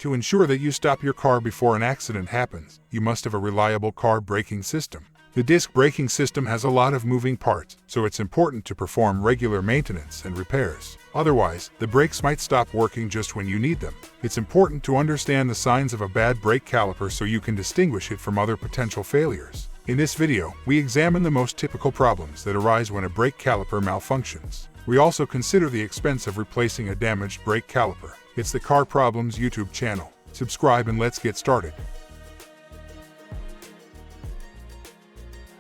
To ensure that you stop your car before an accident happens, you must have a reliable car braking system. The disc braking system has a lot of moving parts, so it's important to perform regular maintenance and repairs. Otherwise, the brakes might stop working just when you need them. It's important to understand the signs of a bad brake caliper so you can distinguish it from other potential failures. In this video, we examine the most typical problems that arise when a brake caliper malfunctions. We also consider the expense of replacing a damaged brake caliper. It's the Car Problems YouTube channel. Subscribe and let's get started.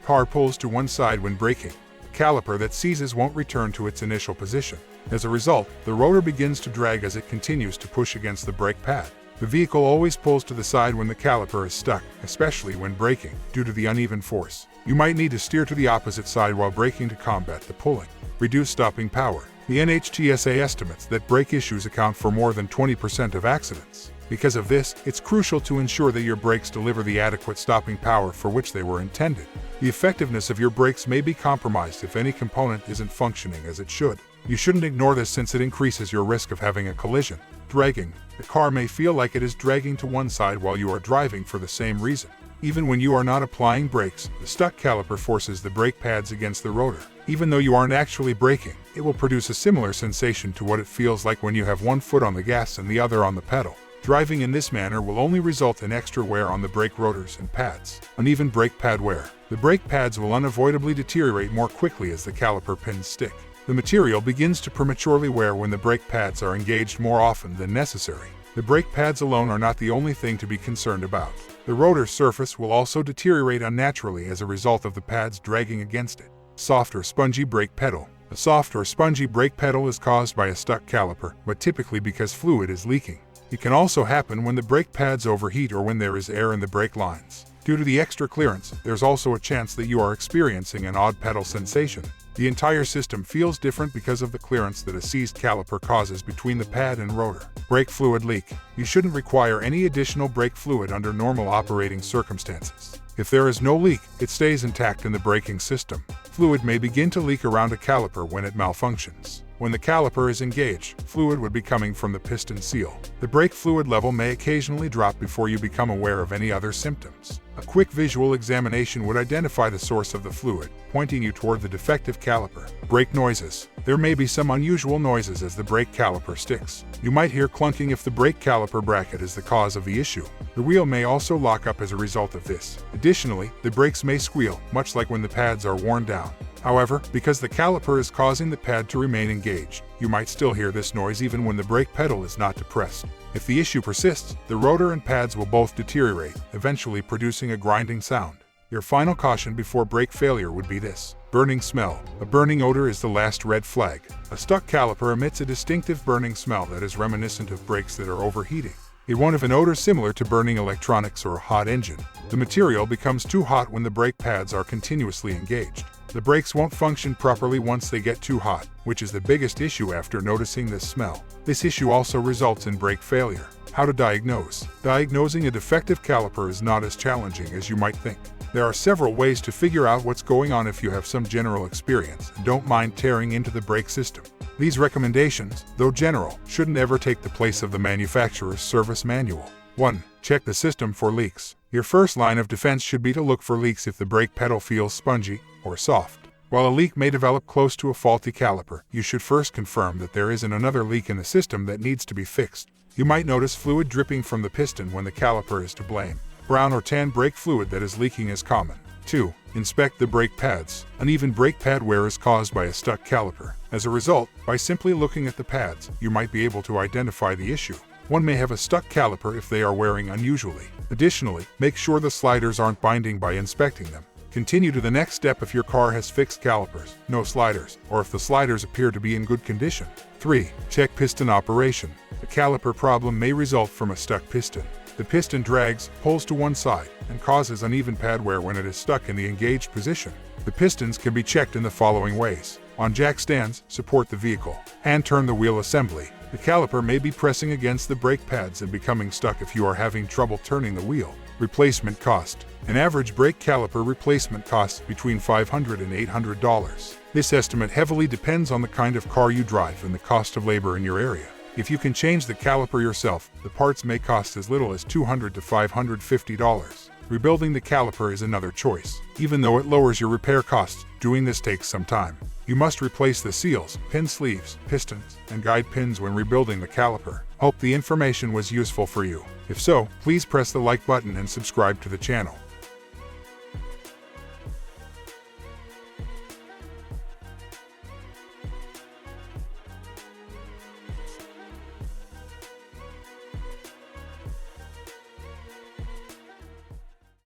Car pulls to one side when braking. Caliper that seizes won't return to its initial position. As a result, the rotor begins to drag as it continues to push against the brake pad. The vehicle always pulls to the side when the caliper is stuck, especially when braking, due to the uneven force. You might need to steer to the opposite side while braking to combat the pulling. Reduce stopping power. The NHTSA estimates that brake issues account for more than 20% of accidents. Because of this, it's crucial to ensure that your brakes deliver the adequate stopping power for which they were intended. The effectiveness of your brakes may be compromised if any component isn't functioning as it should. You shouldn't ignore this since it increases your risk of having a collision. Dragging. The car may feel like it is dragging to one side while you are driving for the same reason. Even when you are not applying brakes, the stuck caliper forces the brake pads against the rotor. Even though you aren't actually braking, it will produce a similar sensation to what it feels like when you have one foot on the gas and the other on the pedal. Driving in this manner will only result in extra wear on the brake rotors and pads. Uneven brake pad wear. The brake pads will unavoidably deteriorate more quickly as the caliper pins stick. The material begins to prematurely wear when the brake pads are engaged more often than necessary. The brake pads alone are not the only thing to be concerned about. The rotor surface will also deteriorate unnaturally as a result of the pads dragging against it. Soft or spongy brake pedal. A soft or spongy brake pedal is caused by a stuck caliper, but typically because fluid is leaking. It can also happen when the brake pads overheat or when there is air in the brake lines. Due to the extra clearance, there's also a chance that you are experiencing an odd pedal sensation. The entire system feels different because of the clearance that a seized caliper causes between the pad and rotor. Brake fluid leak. You shouldn't require any additional brake fluid under normal operating circumstances. If there is no leak, it stays intact in the braking system. Fluid may begin to leak around a caliper when it malfunctions. When the caliper is engaged, fluid would be coming from the piston seal. The brake fluid level may occasionally drop before you become aware of any other symptoms. A quick visual examination would identify the source of the fluid, pointing you toward the defective caliper. Brake noises. There may be some unusual noises as the brake caliper sticks. You might hear clunking if the brake caliper bracket is the cause of the issue. The wheel may also lock up as a result of this. Additionally, the brakes may squeal, much like when the pads are worn down. However, because the caliper is causing the pad to remain engaged, you might still hear this noise even when the brake pedal is not depressed. If the issue persists, the rotor and pads will both deteriorate, eventually producing a grinding sound. Your final caution before brake failure would be this. Burning smell. A burning odor is the last red flag. A stuck caliper emits a distinctive burning smell that is reminiscent of brakes that are overheating. It won't have an odor similar to burning electronics or a hot engine. The material becomes too hot when the brake pads are continuously engaged. The brakes won't function properly once they get too hot, which is the biggest issue after noticing this smell. This issue also results in brake failure. How to diagnose. Diagnosing a defective caliper is not as challenging as you might think. There are several ways to figure out what's going on if you have some general experience and don't mind tearing into the brake system. These recommendations, though general, shouldn't ever take the place of the manufacturer's service manual. 1. Check the system for leaks. Your first line of defense should be to look for leaks if the brake pedal feels spongy or soft. While a leak may develop close to a faulty caliper, you should first confirm that there isn't another leak in the system that needs to be fixed. You might notice fluid dripping from the piston when the caliper is to blame. Brown or tan brake fluid that is leaking is common. 2. Inspect the brake pads. Uneven brake pad wear is caused by a stuck caliper. As a result, by simply looking at the pads, you might be able to identify the issue. One may have a stuck caliper if they are wearing unusually. Additionally, make sure the sliders aren't binding by inspecting them. Continue to the next step if your car has fixed calipers, no sliders, or if the sliders appear to be in good condition. 3. Check piston operation. The caliper problem may result from a stuck piston. The piston drags, pulls to one side, and causes uneven pad wear when it is stuck in the engaged position. The pistons can be checked in the following ways. On jack stands, support the vehicle. Hand turn the wheel assembly. The caliper may be pressing against the brake pads and becoming stuck if you are having trouble turning the wheel. Replacement cost. An average brake caliper replacement costs between $500 and $800. This estimate heavily depends on the kind of car you drive and the cost of labor in your area. If you can change the caliper yourself, the parts may cost as little as $200 to $550. Rebuilding the caliper is another choice. Even though it lowers your repair costs, doing this takes some time. You must replace the seals, pin sleeves, pistons, and guide pins when rebuilding the caliper. Hope the information was useful for you. If so, please press the like button and subscribe to the channel.